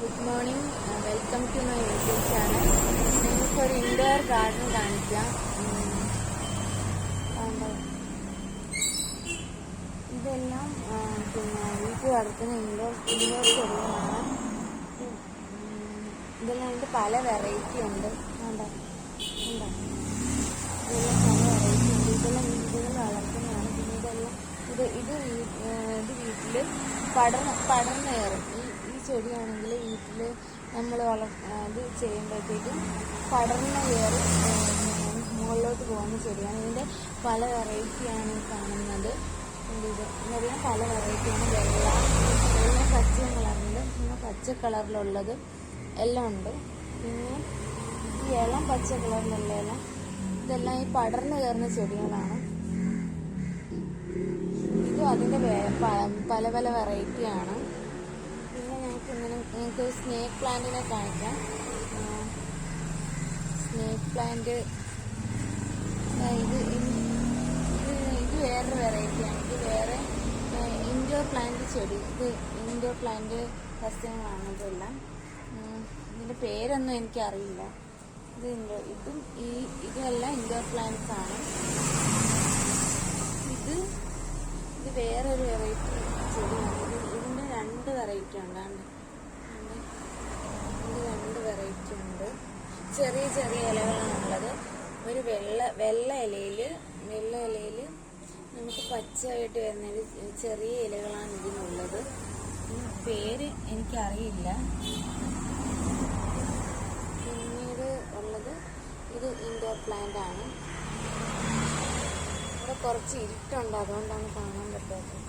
Good morning, welcome to my YouTube channel. നിങ്ങൾക്കൊരു indoor garden കാണിക്കാം. ഇതെല്ലാം പിന്നെ വീട്ടിൽ വളർത്തുന്ന ഇൻഡോർ ചെടികളാണ്. ഇതെല്ലാം അതിൻ്റെ പല വെറൈറ്റി ഉണ്ട്. ഉണ്ടോ ഇതെല്ലാം പല വെറൈറ്റി ഉണ്ട്. ഇതെല്ലാം വീടുകൾ വളർത്തുന്നതാണ്. പിന്നെ ഇതെല്ലാം ഇത് വീട്ടിൽ പടർന്ന് കയറും. ഈ ചെടിയാണെങ്കിൽ വീട്ടിൽ നമ്മൾ ഇത് ചെയ്യുമ്പോഴത്തേക്കും പടർന്ന് കയറി മുകളിലോട്ട് പോകുന്ന ചെടിയാണ്. ഇതിൻ്റെ പല വെറൈറ്റിയാണ് കാണുന്നത്. ഇതെല്ലാം പല വെറൈറ്റിയാണ്. വെള്ള പച്ച കളറുണ്ട്, പിന്നെ പച്ച കളറിലുള്ളത് എല്ലാം ഉണ്ട്. പിന്നെ ഈ ഇളം പച്ച കളറിലുള്ള എല്ലാം ഇതെല്ലാം ഈ പടർന്ന് കയറുന്ന ചെടികളാണ്. ഇതും അതിൻ്റെ പല പല വെറൈറ്റിയാണ്. പിന്നെ ഞങ്ങൾക്ക് സ്നേക്ക് പ്ലാന്റിനെ കാണിക്കാം. സ്നേക്ക് പ്ലാന്റ് ഇത് വേറൊരു വെറൈറ്റിയാണ്. ഇത് വേറെ ഇൻഡോർ പ്ലാന്റ് ചെടി. ഇത് ഇൻഡോർ പ്ലാന്റ് സസ്യങ്ങളാണ്. ഇതെല്ലാം ഇതിൻ്റെ പേരൊന്നും എനിക്കറിയില്ല. ഇതെല്ലാം ഇൻഡോർ പ്ലാന്റ്സ് ആണ്. ഇത് വേറൊരു വെറൈറ്റി ചെടിയാണ്. ഇതിൻ്റെ രണ്ട് വെറൈറ്റി ഉണ്ട്. രണ്ട് വെറൈറ്റി ഉണ്ട്. ചെറിയ ചെറിയ ഇലകളാണുള്ളത്. ഒരു വെള്ള ഇലയിൽ നമുക്ക് പച്ചയായിട്ട് വരുന്ന ചെറിയ ഇലകളാണ് ഇതിനുള്ളത്. പേര് എനിക്കറിയില്ല. പിന്നീട് ഉള്ളത് ഇത് ഇൻഡോർ പ്ലാന്റ് ആണ്. ഇവിടെ കുറച്ച് ഇരുട്ടുണ്ട്, അതുകൊണ്ടാണ് കാണാൻ പറ്റാത്തത്.